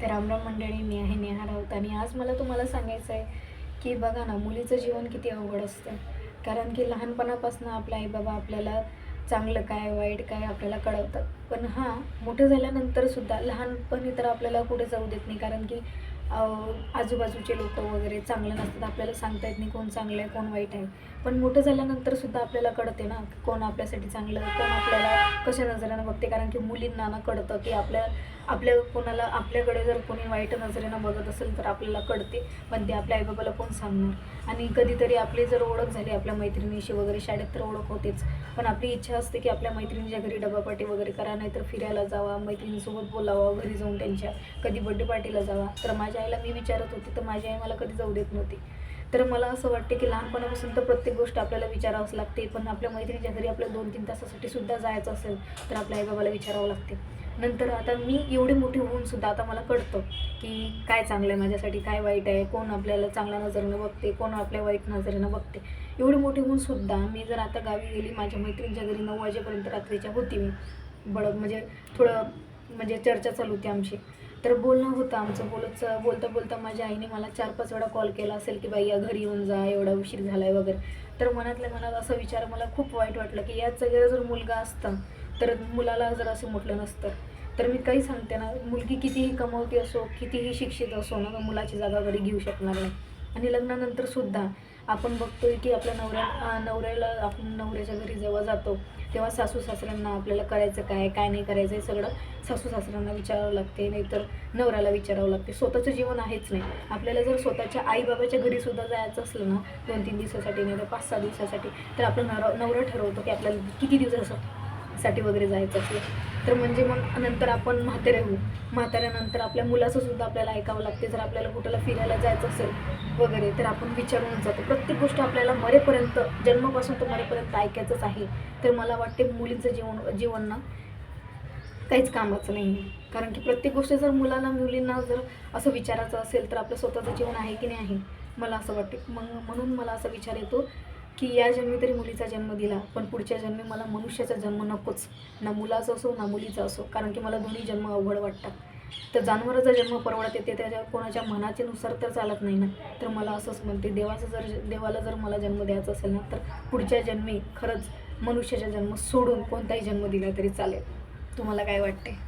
तर रामराम मंडळी, मी आहे नेहा राऊत आणि आज मला तुम्हाला सांगायचं आहे की बघा ना, मुलीचं जीवन किती अवघड असतं. कारण की लहानपणापासून आपले आईबाबा आपल्याला चांगलं काय वाईट काय आपल्याला कळवतात. पण हां, मोठं झाल्यानंतरसुद्धा लहानपणी तर आपल्याला पुढे जाऊ देत नाही. कारण की आजूबाजूचे लोक वगैरे चांगले नसतात, आपल्याला सांगता येत नाही कोण चांगलं आहे कोण वाईट आहे. पण मोठं झाल्यानंतरसुद्धा आपल्याला कळते ना कोण आपल्यासाठी चांगलं, कोण आपल्याला कशा नजरेनं बघते. कारण की मुलींना ना कळतं की आपल्या कोणाला आपल्याकडे जर कोणी वाईट नजरेनं बघत असेल तर आपल्याला कळते. पण ते आपल्या आईबाबाला कोण सांगणार. आणि कधीतरी आपली जर ओळख झाली आपल्या मैत्रिणीशी वगैरे, शाळेत तर ओळख होतेच, पण आपली इच्छा असते की आपल्या मैत्रिणीच्या घरी डबापाटी वगैरे करा, नाहीतर फिरायला जावा, मैत्रिणीसोबत बोलावं, घरी जाऊन त्यांच्या कधी बड्डे पार्टीला जावा. तर माझ्या आईला मी विचारत होते तर माझी आई मला कधी जाऊ देत नव्हती. तर मला असं वाटते की लहानपणापासून तर प्रत्येक गोष्ट आपल्याला विचारावंच लागते, पण आपल्या मैत्रिणीच्या घरी आपल्याला 2-3 तासासाठी सुद्धा जायचं असेल तर आपल्या आईबाबाला विचारावं लागते. नंतर आता मी एवढी मोठी होऊनसुद्धा आता मला कळतं की काय चांगलं आहे माझ्यासाठी, काय वाईट आहे, कोण आपल्याला चांगल्या नजरेनं बघते, कोण आपल्या वाईट नजरेनं बघते. एवढी मोठी होऊनसुद्धा मी जर आता गावी गेली, माझ्या मैत्रिणीच्या घरी 9 वाजेपर्यंत रात्रीच्या होती मी. म्हणजे थोडं म्हणजे चर्चा चालू होती आमची. तर बोलणं होतं आमचं. बोलता बोलता माझ्या आईने मला 4-5 वेळा कॉल केला असेल की बाई या घरी येऊन जा, एवढा उशीर झाला आहे वगैरे. तर मनातल्या मनात असा विचार, मला खूप वाईट वाटलं की याच जागेला जर मुलगा असता तर मुलाला जर असं म्हटलं नसतं. तर मी काही सांगते ना, मुलगी कितीही कमावती असो, कितीही शिक्षित असो ना, मुलाची जागा कधी घेऊ शकणार नाही. आणि लग्नानंतरसुद्धा आपण बघतोय की आपल्या नवऱ्याला आपण नवऱ्याच्या घरी जेव्हा जातो तेव्हा सासू सासऱ्यांना आपल्याला करायचं काय काय नाही करायचं हे सगळं सासू सासऱ्यांना विचारावं लागते, नाहीतर नवऱ्याला विचारावं लागते. स्वतःचं जीवन आहेच नाही. आपल्याला जर स्वतःच्या आईबाबाच्या घरीसुद्धा जायचं असलं ना 2-3 दिवसासाठी, नाही तर 5-6 दिवसासाठी, तर आपलं नवरा ठरवतो की आपल्याला किती दिवसासाठी वगैरे जायचं असलं. तर म्हणजे मग नंतर आपण म्हातारे होऊ. म्हाताऱ्यानंतर आपल्या मुलाचंसुद्धा आपल्याला ऐकावं लागते. जर आपल्याला कुठेला फिरायला जायचं असेल वगैरे तर आपण विचारून जातो. प्रत्येक गोष्ट आपल्याला मरेपर्यंत, जन्मापासून तर मरेपर्यंत ऐकायचंच आहे. तर मला वाटते मुलींचं जीवन ना काहीच कामाचं नाही आहे. कारण की प्रत्येक गोष्ट जर मुलींना जर असं विचारायचं असेल तर आपलं स्वतःचं जीवन आहे की नाही आहे, मला असं वाटते. म्हणून मला असा विचार येतो की या जन्मी तरी मुलीचा जन्म दिला, पण पुढच्या जन्मी मला मनुष्याचा जन्म नकोच. ना मुलाचा असो ना मुलीचा असो, कारण की मला दोन्ही जन्म अवघड वाटतात. तर जनावराचा जन्म परवडत येते, त्याच्या कोणाच्या मनाच्या नुसार तर चालत नाही ना. तर मला असंच म्हणते, देवाला जर मला जन्म द्यायचा असेल ना तर पुढच्या जन्मी खरंच मनुष्याचा जन्म सोडून कोणताही जन्म दिला तरी चालेल. तुम्हाला काय वाटते?